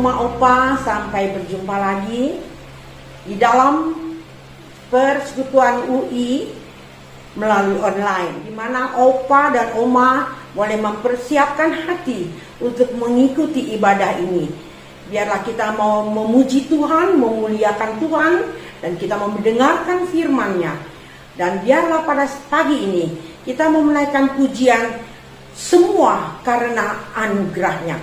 Oma Opa, sampai berjumpa lagi di dalam persekutuan UI melalui online, di mana Opa dan Oma boleh mempersiapkan hati untuk mengikuti ibadah ini. Biarlah kita mau memuji Tuhan, memuliakan Tuhan, dan kita mau mendengarkan firman-Nya. Dan biarlah pada pagi ini kita mau menaikkan pujian semua karena anugerah-Nya.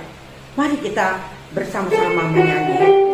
Mari kita bersama-sama menyanyi.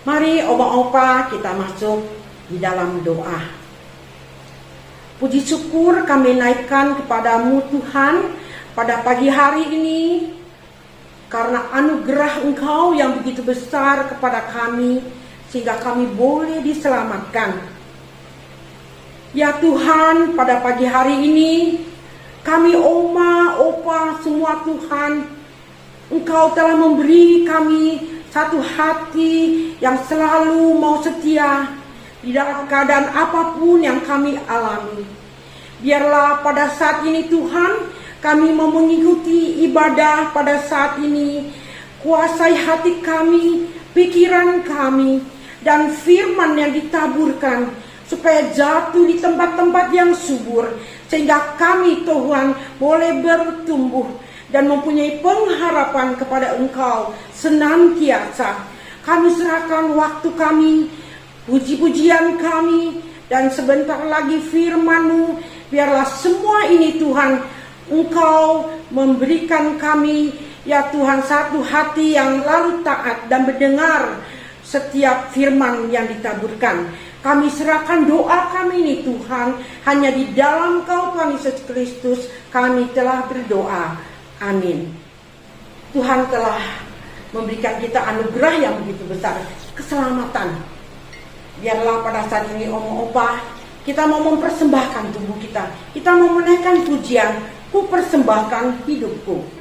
Mari Oma-Opa kita masuk di dalam doa. Puji syukur kami naikkan kepadamu Tuhan pada pagi hari ini, karena anugerah Engkau yang begitu besar kepada kami, sehingga kami boleh diselamatkan. Ya Tuhan, pada pagi hari ini kami Oma, Opa semua Tuhan, Engkau telah memberi kami satu hati yang selalu mau setia di dalam keadaan apapun yang kami alami. Biarlah pada saat ini Tuhan, kami mau mengikuti ibadah pada saat ini. Kuasai hati kami, pikiran kami, dan firman yang ditaburkan, supaya jatuh di tempat-tempat yang subur, sehingga kami Tuhan boleh bertumbuh dan mempunyai pengharapan kepada Engkau senantiasa. Kami serahkan waktu kami, puji-pujian kami, Dan sebentar lagi firman-Mu, biarlah semua ini Tuhan, Engkau memberikan kami, ya Tuhan, satu hati yang lalu taat dan mendengar setiap firman yang ditaburkan. Kami serahkan doa kami ini Tuhan, hanya di dalam Kau Tuhan Yesus Kristus kami telah berdoa. Amin. Tuhan telah memberikan kita anugerah yang begitu besar, keselamatan. Biarlah pada saat ini Om Opa, kita mau mempersembahkan tubuh kita. Kita mau menaikkan pujian, ku persembahkan hidupku.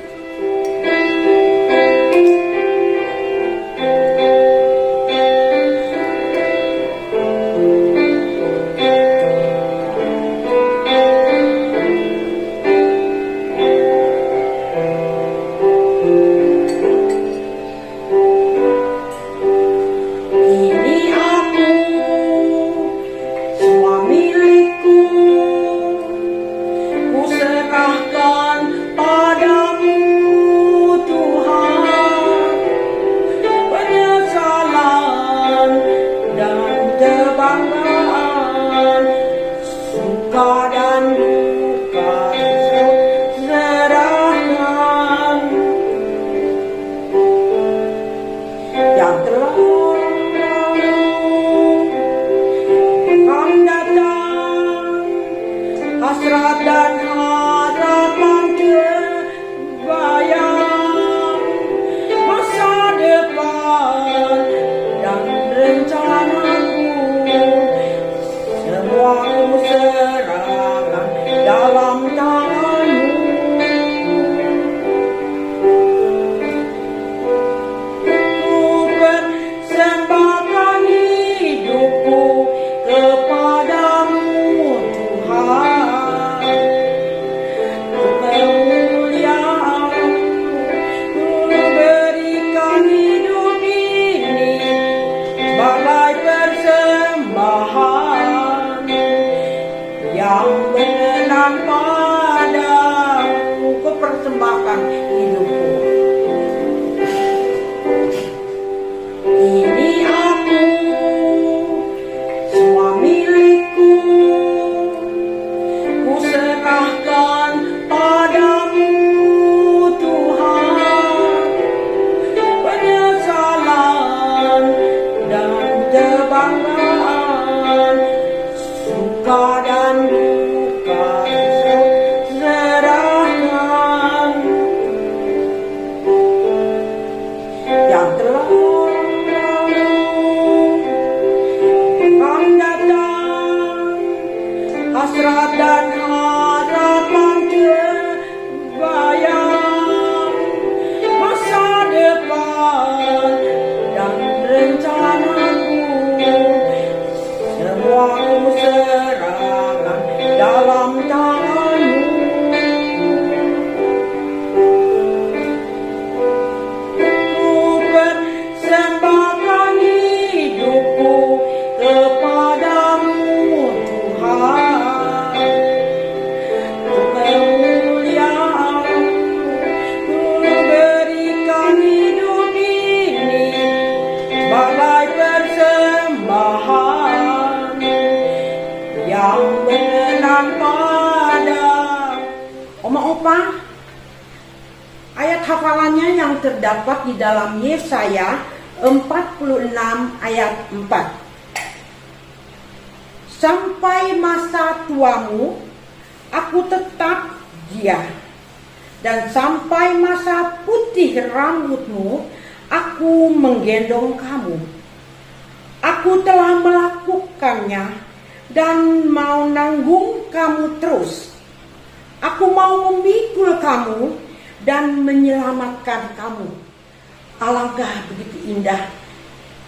Ayat hafalannya yang terdapat di dalam Yesaya 46 ayat 4. Sampai masa tuamu, aku tetap dia, dan sampai masa putih rambutmu, aku menggendong kamu. Aku telah melakukannya dan mau nanggung kamu terus. Aku mau memikul kamu dan menyelamatkan kamu. Alangkah begitu indah.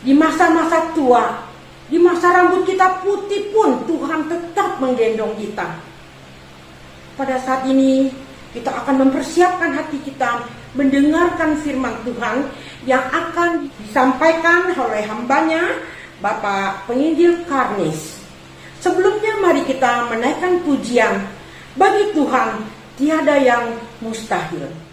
Di masa-masa tua, di masa rambut kita putih pun Tuhan tetap menggendong kita. Pada saat ini kita akan mempersiapkan hati kita mendengarkan firman Tuhan yang akan disampaikan oleh hambanya Bapak Penginjil Karnis. Sebelumnya mari kita menaikkan pujian. Bagi Tuhan tiada yang mustahil.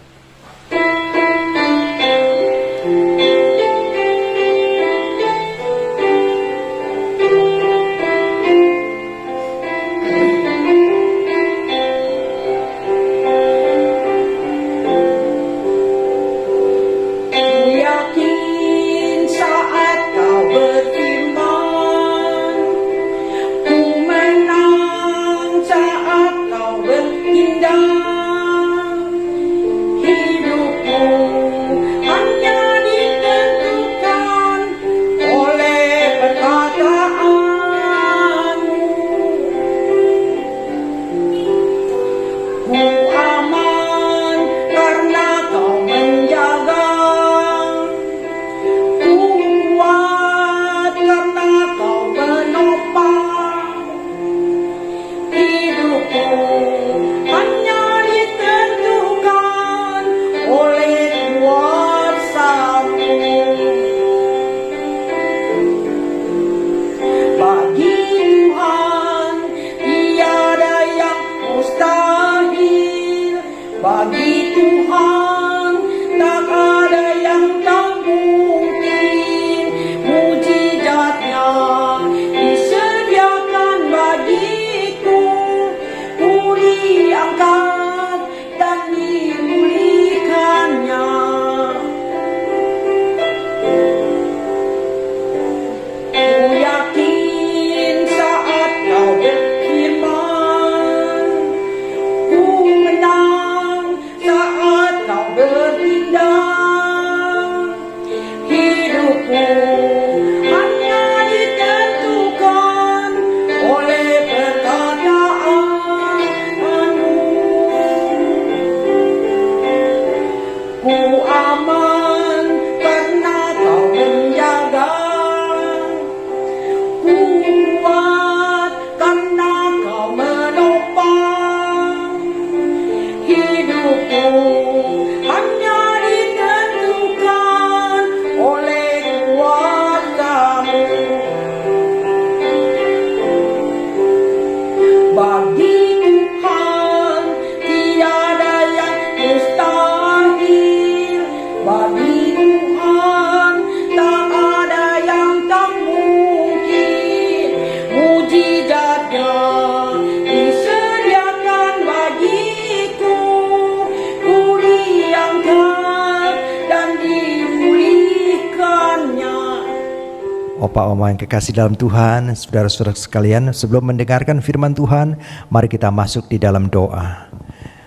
Opa Oma yang kekasih dalam Tuhan, saudara-saudara sekalian, sebelum mendengarkan firman Tuhan, mari kita masuk di dalam doa.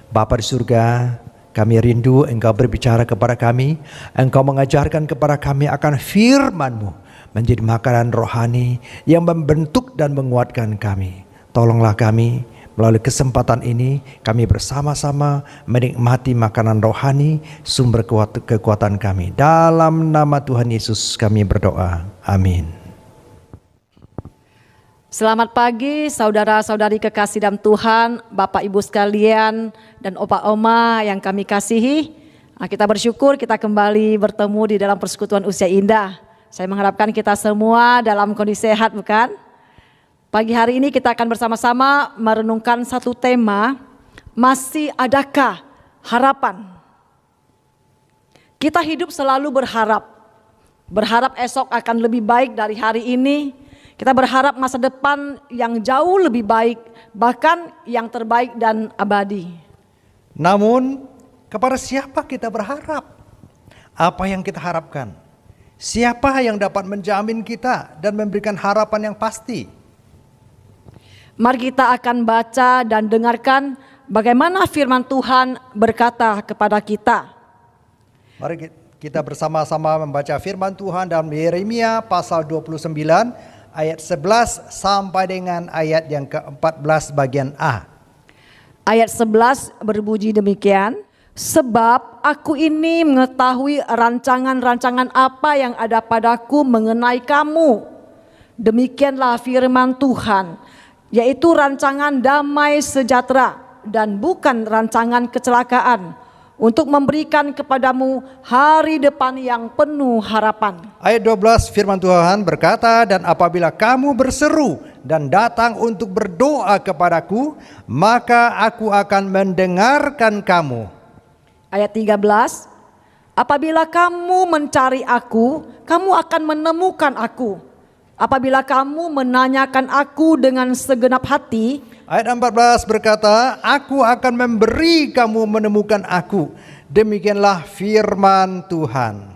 Bapa di surga, kami rindu Engkau berbicara kepada kami, Engkau mengajarkan kepada kami akan firman-Mu menjadi makanan rohani yang membentuk dan menguatkan kami. Tolonglah kami melalui kesempatan ini, kami bersama-sama menikmati makanan rohani, sumber kekuatan kami. Dalam nama Tuhan Yesus kami berdoa. Amin. Selamat pagi saudara-saudari kekasih dalam Tuhan, Bapak Ibu sekalian dan Opa Oma yang kami kasihi. Kita bersyukur kita kembali bertemu di dalam persekutuan usia indah. Saya mengharapkan kita semua dalam kondisi sehat, bukan? Pagi hari ini kita akan bersama-sama merenungkan satu tema, masih adakah harapan? Kita hidup selalu berharap esok akan lebih baik dari hari ini. Kita berharap masa depan yang jauh lebih baik, bahkan yang terbaik dan abadi. Namun, kepada siapa kita berharap? Apa yang kita harapkan? Siapa yang dapat menjamin kita dan memberikan harapan yang pasti? Mari kita akan baca dan dengarkan bagaimana firman Tuhan berkata kepada kita. Mari kita bersama-sama membaca firman Tuhan dalam Yeremia pasal 29 ayat 11 sampai dengan ayat yang ke-14 bagian A. Ayat 11 berbunyi demikian. Sebab aku ini mengetahui rancangan-rancangan apa yang ada padaku mengenai kamu. Demikianlah firman Tuhan, yaitu rancangan damai sejahtera dan bukan rancangan kecelakaan, untuk memberikan kepadamu hari depan yang penuh harapan. Ayat 12 firman Tuhan berkata, dan apabila kamu berseru dan datang untuk berdoa kepadaku, maka aku akan mendengarkan kamu. Ayat 13, apabila kamu mencari aku, kamu akan menemukan aku. Apabila kamu menanyakan aku dengan segenap hati. Ayat 14 berkata, aku akan memberi kamu menemukan aku. Demikianlah firman Tuhan.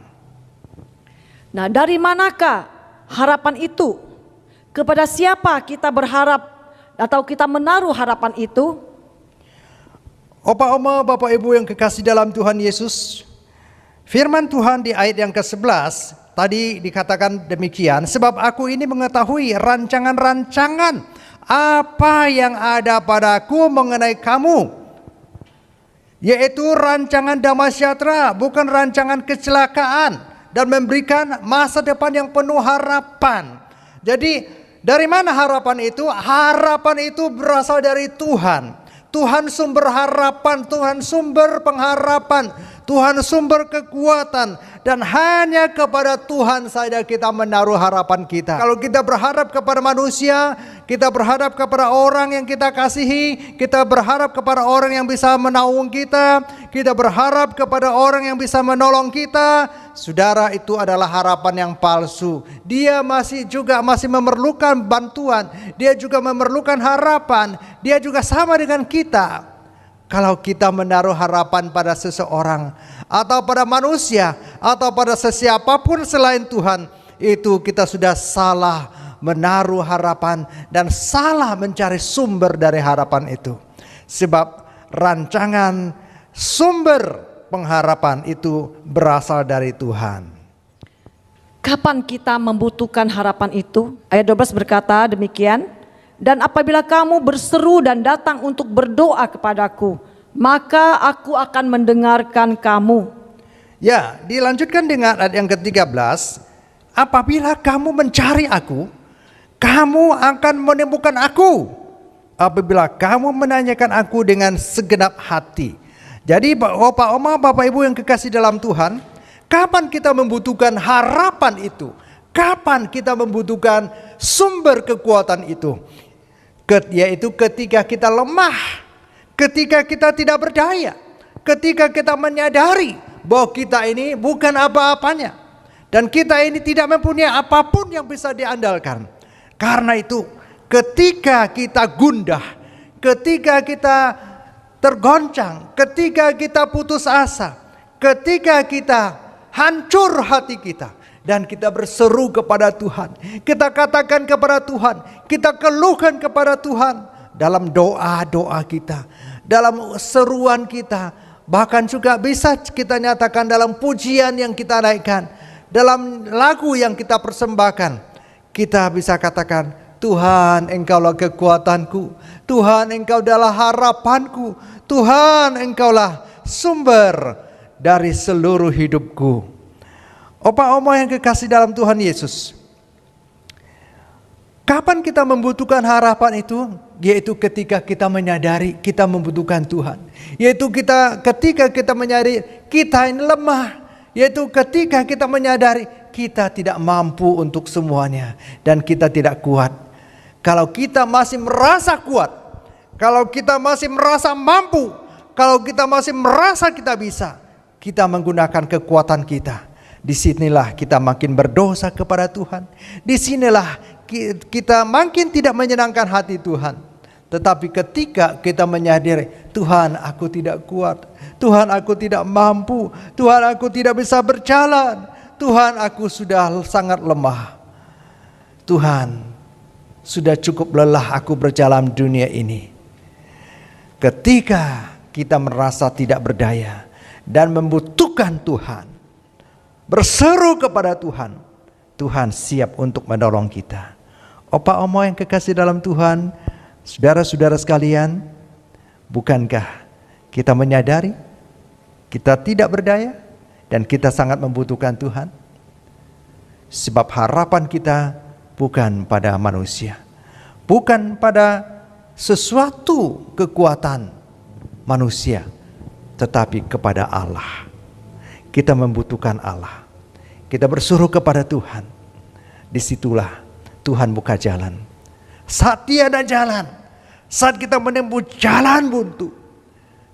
Nah, dari manakah harapan itu? Kepada siapa kita berharap atau kita menaruh harapan itu? Opa Oma, Bapak Ibu yang kekasih dalam Tuhan Yesus, firman Tuhan di ayat yang ke-11 tadi dikatakan demikian, sebab aku ini mengetahui rancangan-rancangan apa yang ada padaku mengenai kamu, yaitu rancangan damai sejahtera, bukan rancangan kecelakaan, dan memberikan masa depan yang penuh harapan. Jadi dari mana harapan itu? Harapan itu berasal dari Tuhan. Tuhan sumber harapan, Tuhan sumber pengharapan, Tuhan sumber kekuatan, dan hanya kepada Tuhan saja kita menaruh harapan kita. Kalau kita berharap kepada manusia, kita berharap kepada orang yang kita kasihi, kita berharap kepada orang yang bisa menaung kita berharap kepada orang yang bisa menolong kita, saudara, itu adalah harapan yang palsu. Dia masih memerlukan bantuan, dia juga memerlukan harapan, dia juga sama dengan kita. Kalau kita menaruh harapan pada seseorang atau pada manusia atau pada sesiapapun selain Tuhan, itu kita sudah salah menaruh harapan dan salah mencari sumber dari harapan itu. Sebab rancangan sumber pengharapan itu berasal dari Tuhan. Kapan kita membutuhkan harapan itu? Ayat 12 berkata demikian. Dan apabila kamu berseru dan datang untuk berdoa kepadaku, maka aku akan mendengarkan kamu. Ya, dilanjutkan dengan ayat yang ke-13. Apabila kamu mencari aku, kamu akan menemukan aku. Apabila kamu menanyakan aku dengan segenap hati. Jadi Opa Oma, Bapak Ibu yang kekasih dalam Tuhan, kapan kita membutuhkan harapan itu? Kapan kita membutuhkan sumber kekuatan itu? Yaitu ketika kita lemah, ketika kita tidak berdaya, ketika kita menyadari bahwa kita ini bukan apa-apanya, dan kita ini tidak mempunyai apapun yang bisa diandalkan. Karena itu ketika kita gundah, ketika kita tergoncang, ketika kita putus asa, ketika kita hancur hati kita. Dan kita berseru kepada Tuhan. Kita katakan kepada Tuhan. Kita keluhkan kepada Tuhan. Dalam doa-doa kita. Dalam seruan kita. Bahkan juga bisa kita nyatakan dalam pujian yang kita naikkan. Dalam lagu yang kita persembahkan. Kita bisa katakan, Tuhan Engkaulah kekuatanku. Tuhan Engkau adalah harapanku. Tuhan Engkaulah sumber dari seluruh hidupku. Opa-oma yang kekasih dalam Tuhan Yesus, kapan kita membutuhkan harapan itu? Yaitu ketika kita menyadari kita membutuhkan Tuhan. Yaitu ketika kita menyadari kita ini lemah. Yaitu ketika kita menyadari kita tidak mampu untuk semuanya. Dan kita tidak kuat. Kalau kita masih merasa kuat, kalau kita masih merasa mampu, kalau kita masih merasa kita bisa, kita menggunakan kekuatan kita. Disinilah kita makin berdosa kepada Tuhan. Disinilah kita makin tidak menyenangkan hati Tuhan. Tetapi ketika kita menyadari, Tuhan aku tidak kuat, Tuhan aku tidak mampu, Tuhan aku tidak bisa berjalan, Tuhan aku sudah sangat lemah, Tuhan sudah cukup lelah aku berjalan dunia ini. Ketika kita merasa tidak berdaya dan membutuhkan Tuhan, berseru kepada Tuhan, Tuhan siap untuk menolong kita. Opa-oma yang kekasih dalam Tuhan, saudara-saudara sekalian, bukankah kita menyadari kita tidak berdaya dan kita sangat membutuhkan Tuhan? Sebab harapan kita bukan pada manusia, bukan pada sesuatu kekuatan manusia, tetapi kepada Allah. Kita membutuhkan Allah. Kita bersuruh kepada Tuhan. Disitulah Tuhan buka jalan. Saat tiada jalan, saat kita menempuh jalan buntu,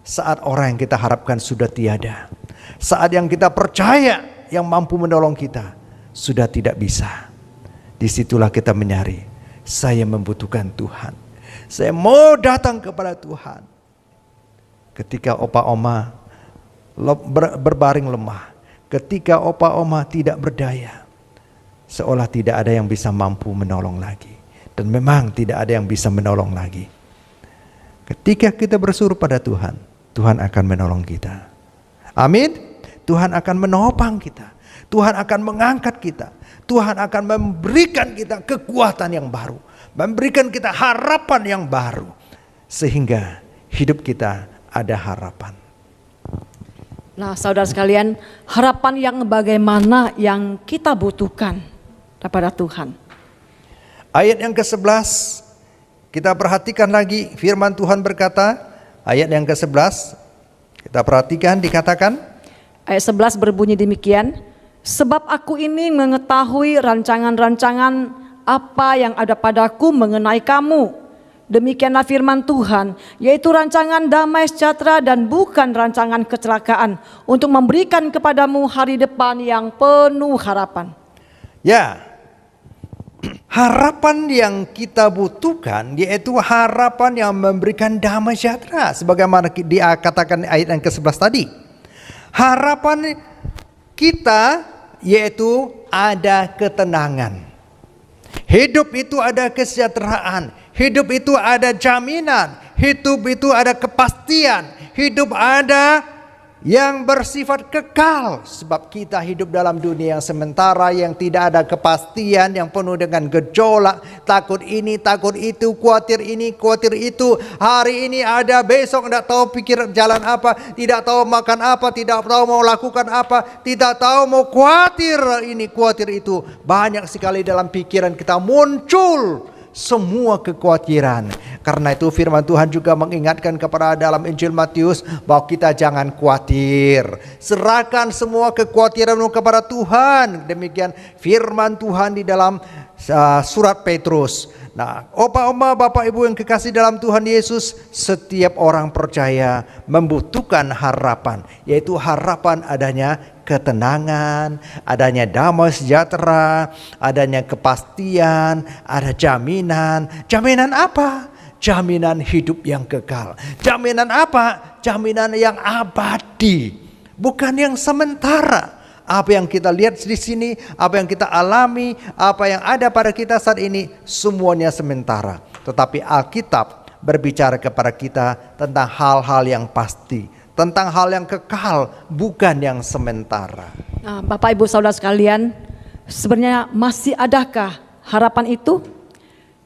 saat orang yang kita harapkan sudah tiada, saat yang kita percaya yang mampu menolong kita sudah tidak bisa, disitulah kita menyadari, saya membutuhkan Tuhan. Saya mau datang kepada Tuhan. Ketika opa-oma berbaring lemah, ketika opa-oma tidak berdaya, seolah tidak ada yang bisa mampu menolong lagi. Dan memang tidak ada yang bisa menolong lagi. Ketika kita bersuruh pada Tuhan, Tuhan akan menolong kita. Amin. Tuhan akan menopang kita. Tuhan akan mengangkat kita. Tuhan akan memberikan kita kekuatan yang baru, memberikan kita harapan yang baru, sehingga hidup kita ada harapan. Nah, saudara sekalian, harapan yang bagaimana yang kita butuhkan daripada Tuhan? Ayat yang ke-11, kita perhatikan lagi, firman Tuhan berkata, ayat yang ke-11, kita perhatikan, dikatakan, ayat 11 berbunyi demikian, sebab aku ini mengetahui rancangan-rancangan apa yang ada padaku mengenai kamu. Demikianlah firman Tuhan, yaitu rancangan damai sejahtera dan bukan rancangan kecelakaan, untuk memberikan kepadamu hari depan yang penuh harapan. Ya, harapan yang kita butuhkan yaitu harapan yang memberikan damai sejahtera, sebagaimana dia katakan ayat yang ke-11 tadi. Harapan kita yaitu ada ketenangan. Hidup itu ada kesejahteraan. Hidup itu ada jaminan. Hidup itu ada kepastian. Hidup ada yang bersifat kekal. Sebab kita hidup dalam dunia yang sementara, yang tidak ada kepastian, yang penuh dengan gejolak, takut ini, takut itu, khawatir ini, khawatir itu. Hari ini ada, besok tidak tahu pikir jalan apa, tidak tahu makan apa, tidak tahu mau lakukan apa, tidak tahu mau khawatir ini, khawatir itu. Banyak sekali dalam pikiran kita muncul semua kekhawatiran. Karena itu firman Tuhan juga mengingatkan kepada dalam Injil Matius bahwa kita jangan khawatir. Serahkan semua kekhawatiranmu kepada Tuhan. Demikian firman Tuhan di dalam surat Petrus. Nah, opa-oma, bapak ibu yang kekasih dalam Tuhan Yesus, setiap orang percaya membutuhkan harapan, yaitu harapan adanya ketenangan, adanya damai sejahtera, adanya kepastian, ada jaminan. Jaminan apa? Jaminan hidup yang kekal. Jaminan apa? Jaminan yang abadi, bukan yang sementara. Apa yang kita lihat di sini, apa yang kita alami, apa yang ada pada kita saat ini, semuanya sementara. Tetapi Alkitab berbicara kepada kita tentang hal-hal yang pasti, tentang hal yang kekal, bukan yang sementara. Nah, Bapak Ibu Saudara sekalian, sebenarnya masih adakah harapan itu?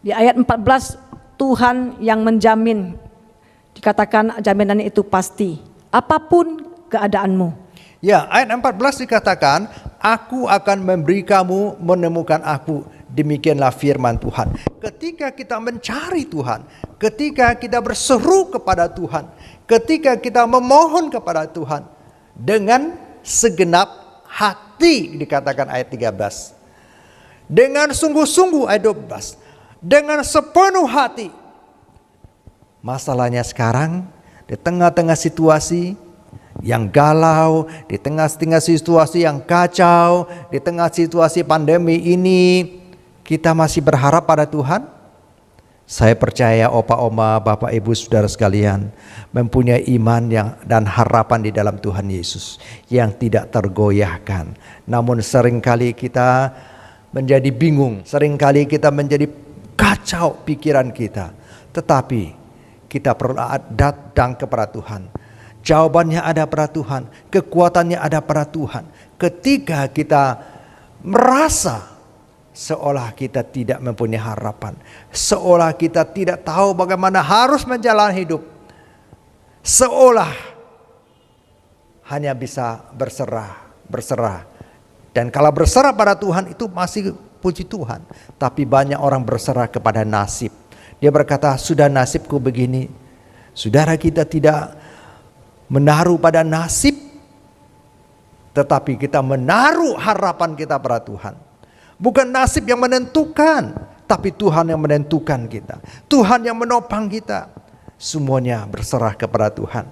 Di ayat 14 Tuhan yang menjamin, dikatakan jaminannya itu pasti, apapun keadaanmu. Ya, ayat 14 dikatakan, aku akan memberi kamu menemukan aku. Demikianlah firman Tuhan. Ketika kita mencari Tuhan, ketika kita berseru kepada Tuhan, ketika kita memohon kepada Tuhan dengan segenap hati, dikatakan ayat 13. Dengan sungguh-sungguh ayat 12. Dengan sepenuh hati. Masalahnya sekarang di tengah-tengah situasi yang galau, di tengah-tengah situasi yang kacau, di tengah situasi pandemi ini, kita masih berharap pada Tuhan? Saya percaya opa oma, bapak ibu saudara sekalian mempunyai iman dan harapan di dalam Tuhan Yesus yang tidak tergoyahkan. Namun seringkali kita menjadi bingung, seringkali kita menjadi kacau pikiran kita. Tetapi kita perlu datang kepada Tuhan. Jawabannya ada pada Tuhan, kekuatannya ada pada Tuhan. Ketika kita merasa seolah kita tidak mempunyai harapan, seolah kita tidak tahu bagaimana harus menjalani hidup, seolah hanya bisa berserah. Dan kalau berserah pada Tuhan itu masih puji Tuhan. Tapi banyak orang berserah kepada nasib. Dia berkata, sudah nasibku begini. Saudara, kita tidak menaruh pada nasib, tetapi kita menaruh harapan kita pada Tuhan. Bukan nasib yang menentukan, tapi Tuhan yang menentukan kita. Tuhan yang menopang kita. Semuanya berserah kepada Tuhan.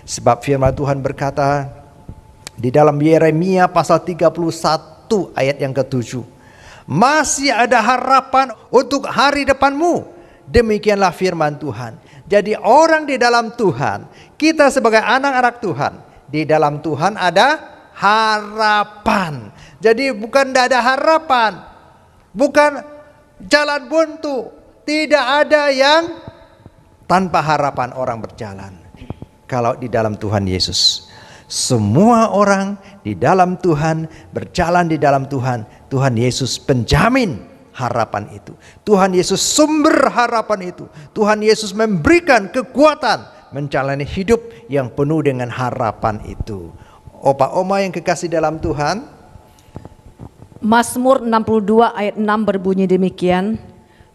Sebab firman Tuhan berkata di dalam Yeremia pasal 31 ayat yang ke-7. Masih ada harapan untuk hari depanmu. Demikianlah firman Tuhan. Jadi orang di dalam Tuhan, kita sebagai anak-anak Tuhan, di dalam Tuhan ada harapan. Jadi bukan tidak ada harapan, bukan jalan buntu, tidak ada yang tanpa harapan orang berjalan. Kalau di dalam Tuhan Yesus, semua orang di dalam Tuhan, berjalan di dalam Tuhan, Tuhan Yesus penjamin harapan itu. Tuhan Yesus sumber harapan itu. Tuhan Yesus memberikan kekuatan menjalani hidup yang penuh dengan harapan itu. Opa oma yang kekasih dalam Tuhan, Mazmur 62 ayat 6 berbunyi demikian.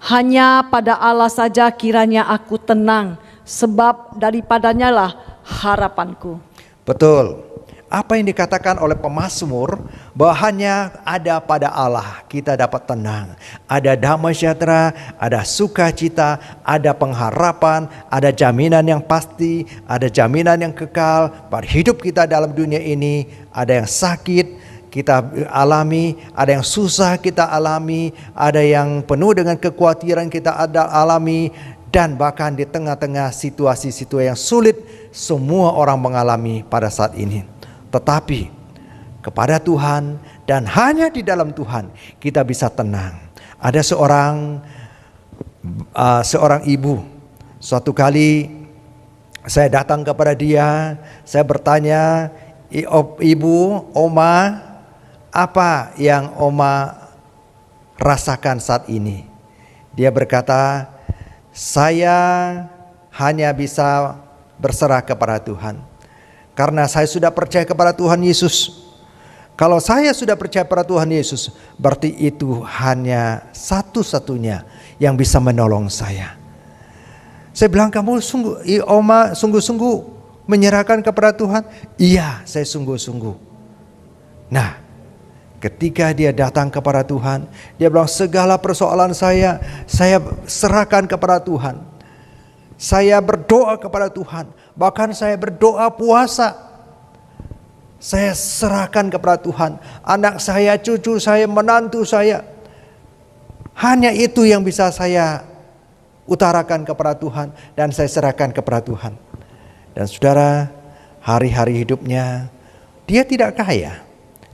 Hanya pada Allah saja kiranya aku tenang, sebab daripadanya lah harapanku. betul. Apa yang dikatakan oleh pemazmur, bahwa hanya ada pada Allah kita dapat tenang. Ada damai sejahtera, ada sukacita, ada pengharapan, ada jaminan yang pasti, ada jaminan yang kekal pada hidup kita dalam dunia ini. Ada yang sakit kita alami, ada yang susah kita alami, ada yang penuh dengan kekhawatiran kita alami, dan bahkan di tengah-tengah situasi-situasi yang sulit, semua orang mengalami pada saat ini. Tetapi kepada Tuhan dan hanya di dalam Tuhan kita bisa tenang. Ada seorang ibu. Suatu kali saya datang kepada dia, saya bertanya, ibu, oma, apa yang oma rasakan saat ini? Dia berkata, saya hanya bisa berserah kepada Tuhan. Karena saya sudah percaya kepada Tuhan Yesus. Kalau saya sudah percaya pada Tuhan Yesus, berarti itu hanya satu-satunya yang bisa menolong saya. Saya bilang, kamu oma sungguh-sungguh menyerahkan kepada Tuhan? Iya, saya sungguh-sungguh. Nah, ketika dia datang kepada Tuhan, dia bilang, segala persoalan saya serahkan kepada Tuhan. Saya berdoa kepada Tuhan, bahkan saya berdoa puasa. Saya serahkan kepada Tuhan. Anak saya, cucu saya, menantu saya. Hanya itu yang bisa saya utarakan kepada Tuhan dan saya serahkan kepada Tuhan. Dan saudara, hari-hari hidupnya dia tidak kaya,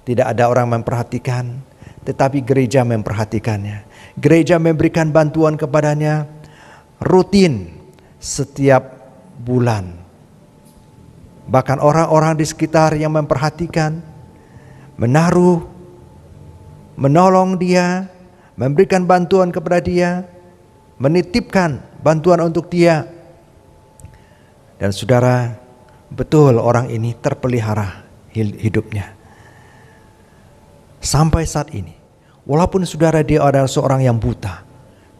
tidak ada orang memperhatikan, tetapi gereja memperhatikannya. Gereja memberikan bantuan kepadanya rutin setiap bulan. Bahkan orang-orang di sekitar yang memperhatikan, menolong dia, memberikan bantuan kepada dia, menitipkan bantuan untuk dia. Dan saudara, betul orang ini terpelihara hidupnya. Sampai saat ini, walaupun saudara dia adalah seorang yang buta,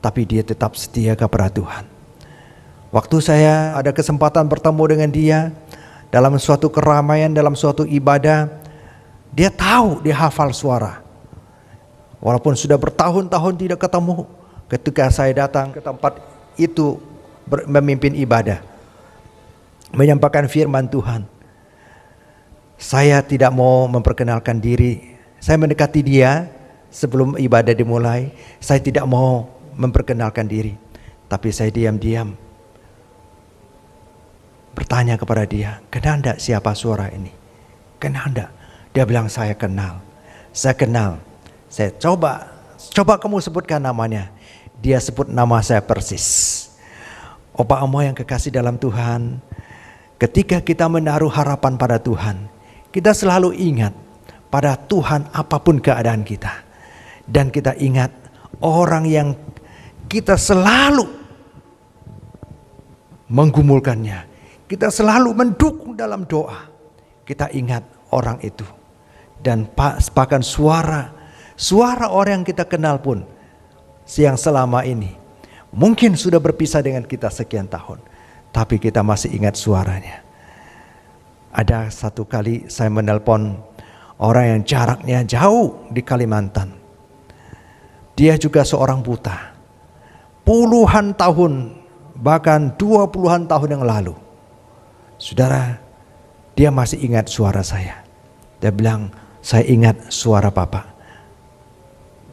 tapi dia tetap setia kepada Tuhan. Waktu saya ada kesempatan bertemu dengan dia dalam suatu keramaian, dalam suatu ibadah, dia tahu, dia hafal suara. Walaupun sudah bertahun-tahun tidak ketemu, ketika saya datang ke tempat itu memimpin ibadah, menyampaikan firman Tuhan, saya tidak mau memperkenalkan diri. Saya mendekati dia sebelum ibadah dimulai. Saya tidak mau memperkenalkan diri, tapi saya diam-diam bertanya kepada dia, kenal enggak siapa suara ini? Kenal enggak? Dia bilang, saya kenal. Saya kenal. Saya coba kamu sebutkan namanya. Dia sebut nama saya persis. Opa Oma yang kekasih dalam Tuhan, ketika kita menaruh harapan pada Tuhan, kita selalu ingat pada Tuhan apapun keadaan kita. Dan kita ingat orang yang kita selalu menggumulkannya, kita selalu mendukung dalam doa. Kita ingat orang itu. Dan bahkan suara orang yang kita kenal pun, yang selama ini mungkin sudah berpisah dengan kita sekian tahun, tapi kita masih ingat suaranya. Ada satu kali saya menelpon orang yang jaraknya jauh di Kalimantan. Dia juga seorang buta. Puluhan tahun, bahkan 20-an tahun yang lalu, saudara, dia masih ingat suara saya. Dia bilang, saya ingat suara Bapak.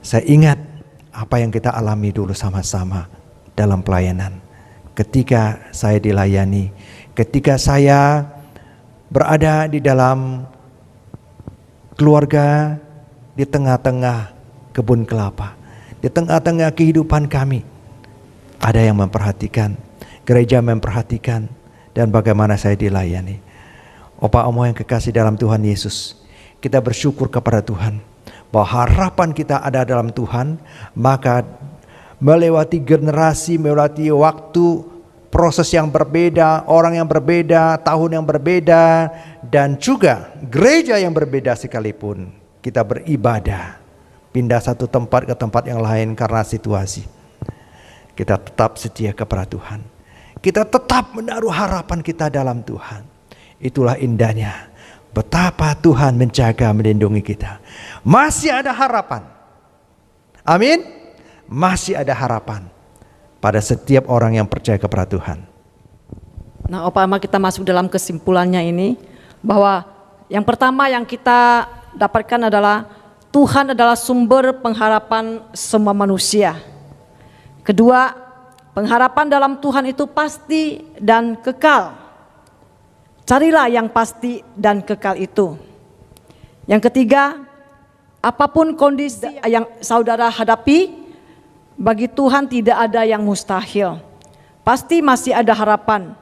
Saya ingat apa yang kita alami dulu sama-sama dalam pelayanan. Ketika saya dilayani, ketika saya berada di dalam keluarga, di tengah-tengah kebun kelapa, di tengah-tengah kehidupan kami, ada yang memperhatikan, gereja memperhatikan, dan bagaimana saya dilayani. Opa Oma yang kekasih dalam Tuhan Yesus, kita bersyukur kepada Tuhan bahwa harapan kita ada dalam Tuhan. Maka melewati generasi, melewati waktu, proses yang berbeda, orang yang berbeda, tahun yang berbeda, dan juga gereja yang berbeda sekalipun, kita beribadah, pindah satu tempat ke tempat yang lain karena situasi, kita tetap setia kepada Tuhan. Kita tetap menaruh harapan kita dalam Tuhan. Itulah indahnya betapa Tuhan menjaga, melindungi kita. Masih ada harapan. Amin. Masih ada harapan pada setiap orang yang percaya kepada Tuhan. Nah, Opa Ama, kita masuk dalam kesimpulannya ini, bahwa yang pertama yang kita dapatkan adalah Tuhan adalah sumber pengharapan semua manusia. Kedua, pengharapan dalam Tuhan itu pasti dan kekal. Carilah yang pasti dan kekal itu. Yang ketiga, apapun kondisi yang saudara hadapi, bagi Tuhan tidak ada yang mustahil. Pasti masih ada harapan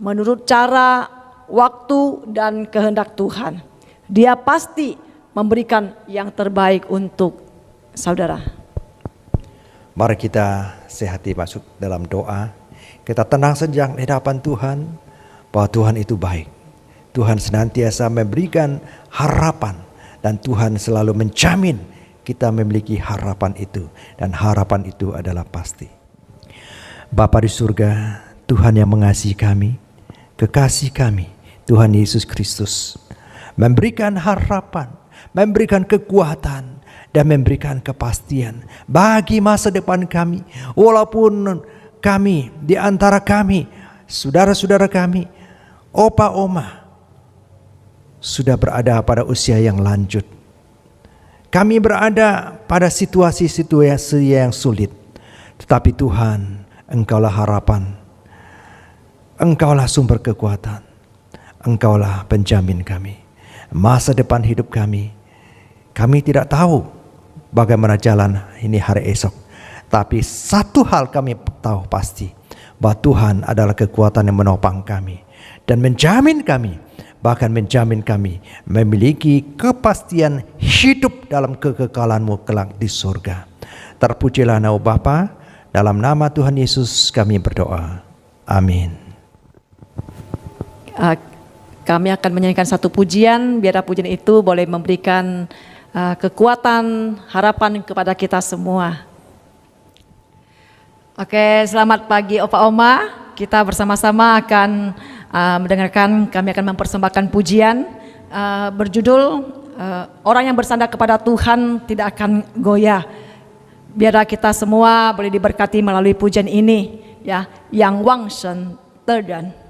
menurut cara, waktu, dan kehendak Tuhan. Dia pasti memberikan yang terbaik untuk saudara. Mari kita sehati masuk dalam doa. Kita tenang sejenak di hadapan Tuhan, bahwa Tuhan itu baik. Tuhan senantiasa memberikan harapan, dan Tuhan selalu menjamin kita memiliki harapan itu, dan harapan itu adalah pasti. Bapa di surga, Tuhan yang mengasihi kami, kekasih kami, Tuhan Yesus Kristus, memberikan harapan, memberikan kekuatan, dan memberikan kepastian bagi masa depan kami. Walaupun kami, di antara kami, saudara-saudara kami, opa oma, sudah berada pada usia yang lanjut. Kami berada pada situasi-situasi yang sulit. Tetapi Tuhan, Engkaulah harapan, Engkaulah sumber kekuatan, Engkaulah penjamin kami. Masa depan hidup kami Kami tidak tahu bagaimana jalan ini hari esok. Tapi satu hal kami tahu pasti, bahwa Tuhan adalah kekuatan yang menopang kami dan menjamin kami, bahkan menjamin kami memiliki kepastian hidup dalam kekekalan-Mu kelak di surga. Terpujilah nama Bapa, dalam nama Tuhan Yesus kami berdoa. Amin. Kami akan menyanyikan satu pujian, biar pujian itu boleh memberikan kekuatan, harapan kepada kita semua. Oke, selamat pagi Opa Oma. Kita bersama-sama akan mendengarkan, kami akan mempersembahkan pujian berjudul orang yang bersandar kepada Tuhan tidak akan goyah. Biar kita semua boleh diberkati melalui pujian ini, ya, yang Wang Shen Terdan.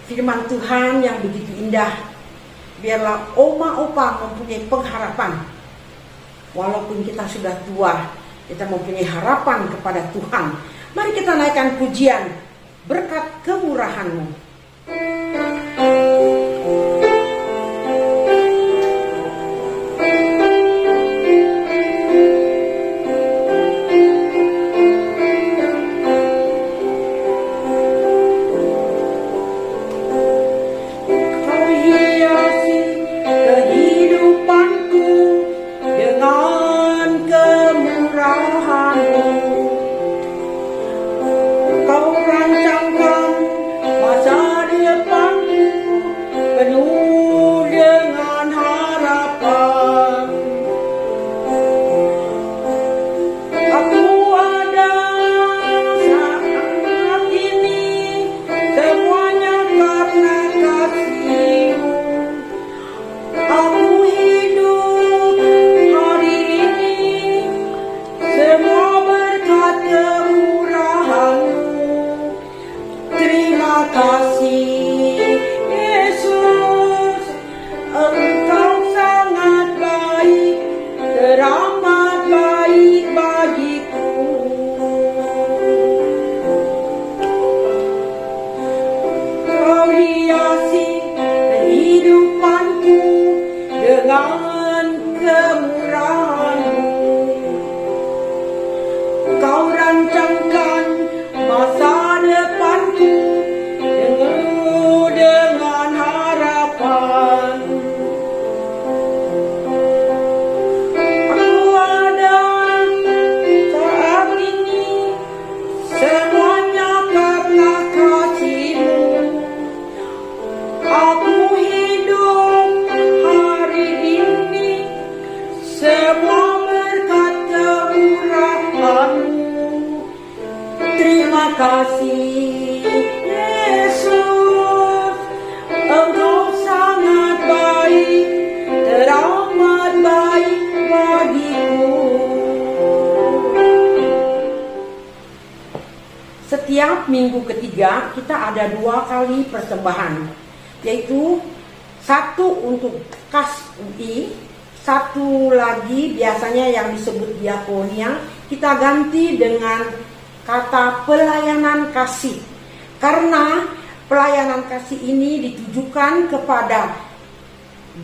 Firman Tuhan yang begitu indah. Biarlah oma opa mempunyai pengharapan. Walaupun kita sudah tua, kita mempunyai harapan kepada Tuhan. Mari kita naikkan pujian berkat kemurahan-Mu. Kau rancangkan masa depan kehidupanku dengan kemurahan-Mu. Kau rancangkan masa depanku dengan harapan. Aku ada saat ini semuanya karena kasih-Mu. Aku hidup hari ini semua berkat kemurahan-Mu. Terima kasih Yesus, Engkau sangat baik, teramat baik bagiku. Setiap minggu ketiga kita ada 2 kali persembahan, yaitu satu untuk kas UI, satu lagi biasanya yang disebut diakonia, kita ganti dengan kata pelayanan kasih. Karena pelayanan kasih ini ditujukan kepada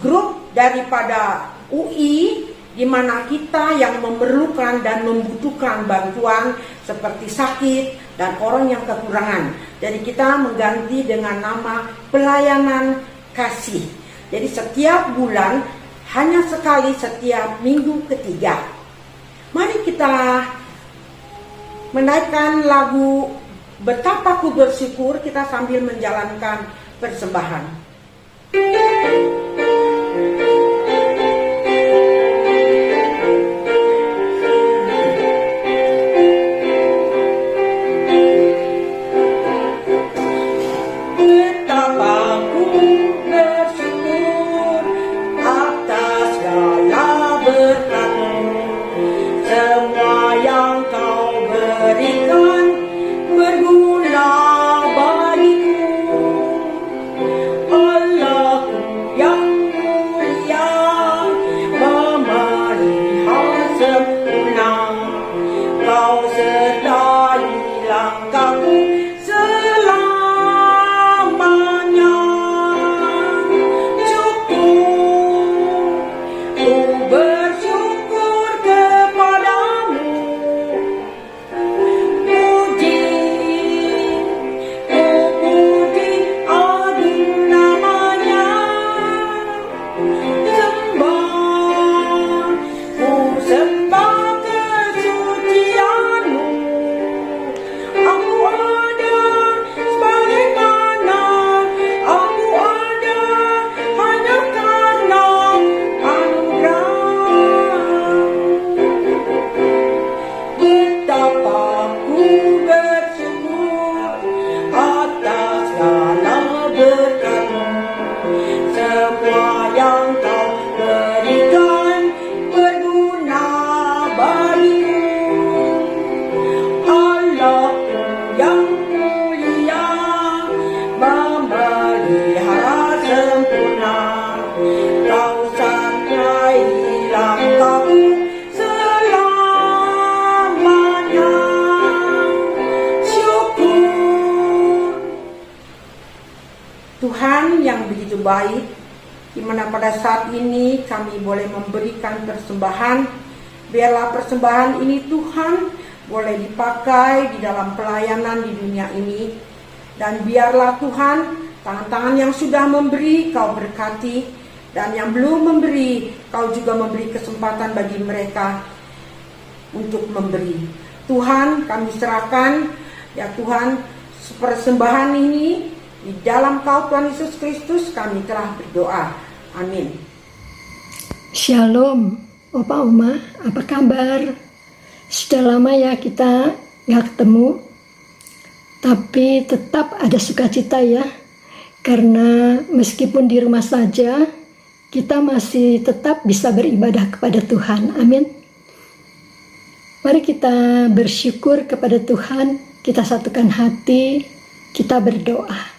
grup daripada UI, di mana kita yang memerlukan dan membutuhkan bantuan seperti sakit dan orang yang kekurangan. Jadi kita mengganti dengan nama pelayanan kasih. Jadi setiap bulan hanya sekali setiap minggu ketiga. Mari kita menaikkan lagu Betapa Ku Bersyukur, kita sambil menjalankan persembahan. Betapa ku bersyukur atas segala berkat-Mu, semua yang Kau berikan berguna bagiku. Allahku yang mulia, memelihara sempurna, Kau sertai langkahku selamanya. Cukup ku bersyukur kepadamu, puji agung namanya. Sembah kesucian-Mu. Aku ada sebagaimana aku ada hanya karena anugerah-Mu. Betapa ku bersyukur atas segala berkat-Mu, semua yang Kau berikan berguna bagiku. Allahku yang mulia, memelihara sempurna, Kau sertai langkahku selamanya. Syukur Tuhan yang begitu baik, di mana pada saat ini kami boleh memberikan persembahan. Biarlah persembahan ini Tuhan boleh dipakai di dalam pelayanan di dunia ini. Dan biarlah Tuhan, tangan-tangan yang sudah memberi Kau berkati, dan yang belum memberi Kau juga memberi kesempatan bagi mereka untuk memberi. Tuhan, kami serahkan ya Tuhan persembahan ini di dalam Kau Tuhan Yesus Kristus kami telah berdoa. Amin. Shalom, Opa Oma, apa kabar? Sudah lama ya kita nggak ketemu, tapi tetap ada sukacita ya, karena meskipun di rumah saja, kita masih tetap bisa beribadah kepada Tuhan. Amin. Mari kita bersyukur kepada Tuhan, kita satukan hati, kita berdoa.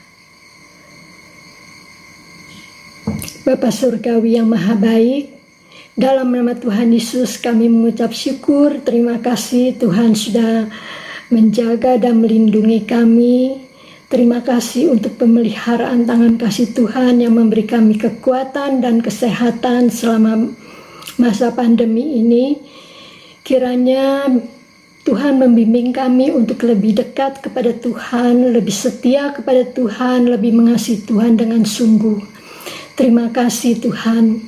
Bapa Surgawi yang Maha Baik, dalam nama Tuhan Yesus kami mengucap syukur, terima kasih Tuhan sudah menjaga dan melindungi kami. Terima kasih untuk pemeliharaan tangan kasih Tuhan yang memberi kami kekuatan dan kesehatan selama masa pandemi ini. Kiranya Tuhan membimbing kami untuk lebih dekat kepada Tuhan, lebih setia kepada Tuhan, lebih mengasihi Tuhan dengan sungguh. Terima kasih Tuhan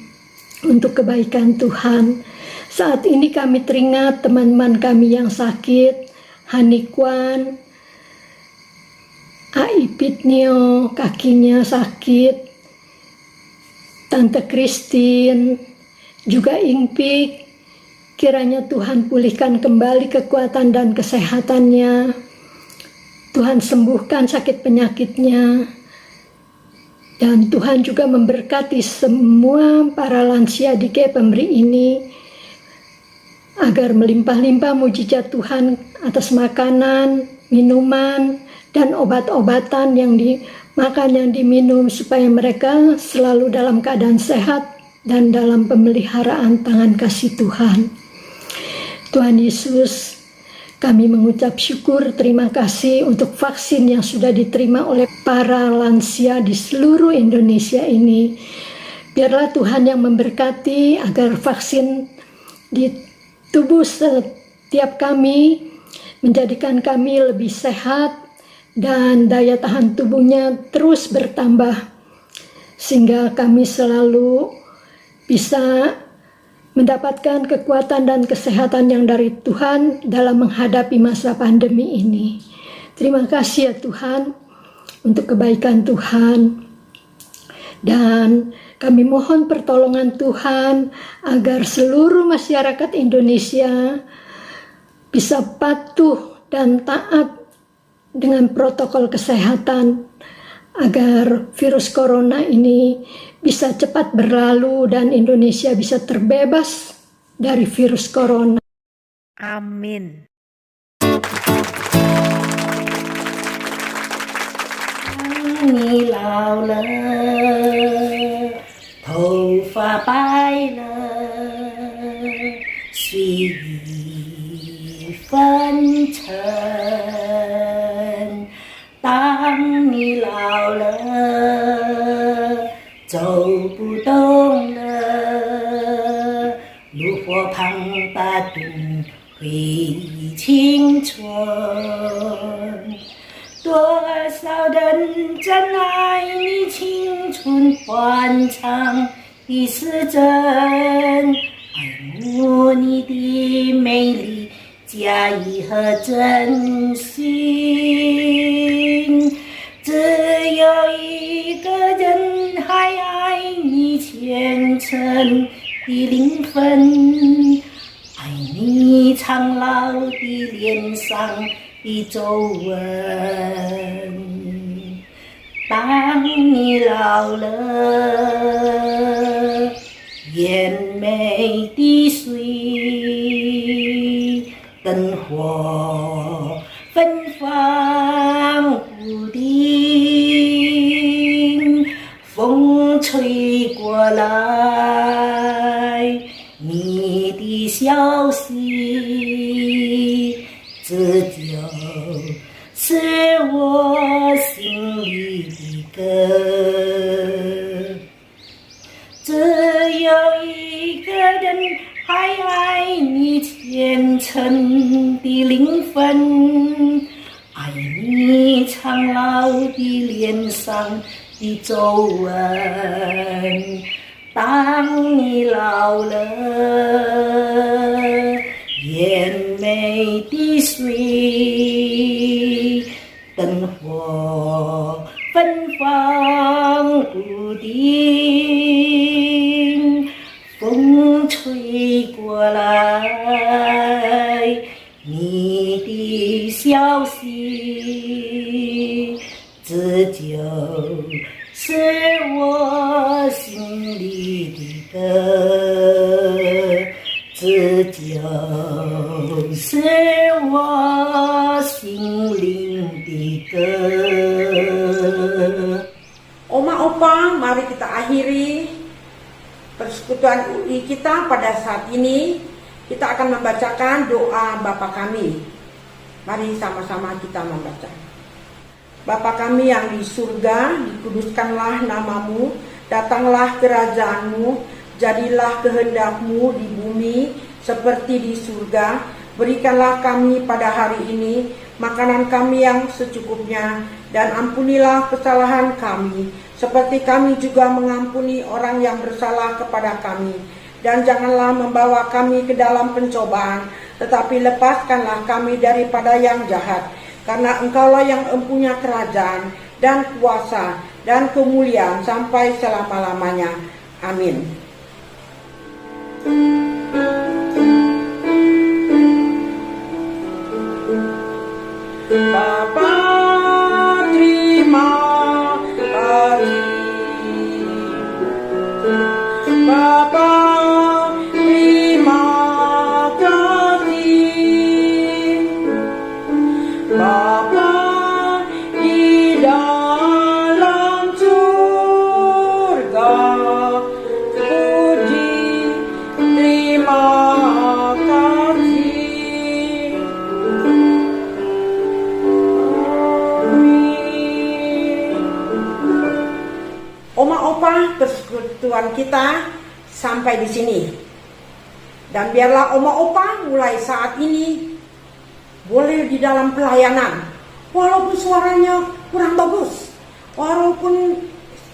untuk kebaikan Tuhan. Saat ini kami teringat teman-teman kami yang sakit, Hanikwan, Aipitnio, kakinya sakit, Tante Christine, juga Ingpik. Kiranya Tuhan pulihkan kembali kekuatan dan kesehatannya. Tuhan sembuhkan sakit penyakitnya. Dan Tuhan juga memberkati semua para lansia di pemberi ini, agar melimpah-limpah mujizat Tuhan atas makanan, minuman, dan obat-obatan yang dimakan, yang diminum, supaya mereka selalu dalam keadaan sehat dan dalam pemeliharaan tangan kasih Tuhan. Tuhan Yesus, kami mengucap syukur, terima kasih untuk vaksin yang sudah diterima oleh para lansia di seluruh Indonesia ini. Biarlah Tuhan yang memberkati agar vaksin di tubuh setiap kami menjadikan kami lebih sehat dan daya tahan tubuhnya terus bertambah, sehingga kami selalu bisa mendapatkan kekuatan dan kesehatan yang dari Tuhan dalam menghadapi masa pandemi ini. Terima kasih ya Tuhan untuk kebaikan Tuhan, dan kami mohon pertolongan Tuhan agar seluruh masyarakat Indonesia bisa patuh dan taat dengan protokol kesehatan, agar virus corona ini bisa cepat berlalu dan Indonesia bisa terbebas dari virus corona. Amin. Ni lao le,头发白了，岁月纷尘。当你老了，走不动了，炉火旁把灯回忆青春。多少人真爱你青春欢畅的时针，爱慕你的美丽假意和真心，只有一个人还爱你虔诚的灵魂，爱你苍老的脸上的皱纹。当你老了，眼眉滴水，灯火芬芳不定，风吹过来你的消息，这就是我心里的歌。只有一个人还爱你虔诚的灵魂，爱你苍老的脸上的皱纹。当你老了，眼眉滴水，灯火芬芳不定，风吹过来你的消息，这就是我心里的歌，这就是我心灵的歌。Oma Opa, mari kita akhiri persekutuan UI kita pada saat ini. Kita akan membacakan doa Bapa kami. Mari sama-sama kita membaca. Bapa kami yang di surga, dikuduskanlah namamu, datanglah kerajaanmu, jadilah kehendakmu di bumi seperti di surga. Berikanlah kami pada hari ini makanan kami yang secukupnya, dan ampunilah kesalahan kami, seperti kami juga mengampuni orang yang bersalah kepada kami. Dan janganlah membawa kami ke dalam pencobaan, tetapi lepaskanlah kami daripada yang jahat. Karena Engkaulah yang empunya kerajaan dan kuasa dan kemuliaan sampai selama-lamanya. Amin. Bapa, terima kasih. Bapa, terima kasih. Bapa di dalam surga, puji terima kasih. Amin. Oma opa, persekutuan kita sampai di sini. Dan biarlah oma opa mulai saat ini boleh di dalam pelayanan, walaupun suaranya kurang bagus, walaupun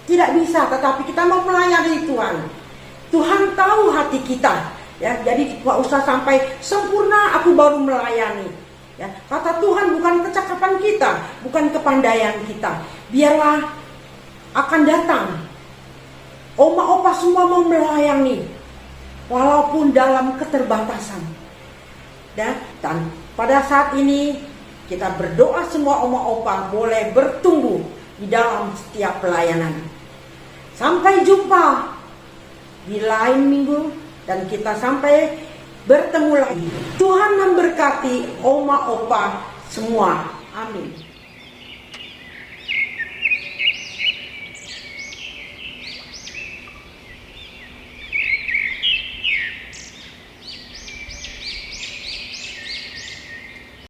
tidak bisa, tetapi kita mau melayani Tuhan. Tuhan tahu hati kita, ya. Jadi tidak usah sampai sempurna aku baru melayani. Ya, kata Tuhan bukan kecakapan kita, bukan kepandaian kita. Biarlah akan datang oma opa semua mau melayani, walaupun dalam keterbatasan. Dan pada saat ini kita berdoa semua oma opa boleh bertumbuh di dalam setiap pelayanan. Sampai jumpa di lain minggu dan kita sampai bertemu lagi. Tuhan memberkati oma opa semua. Amin.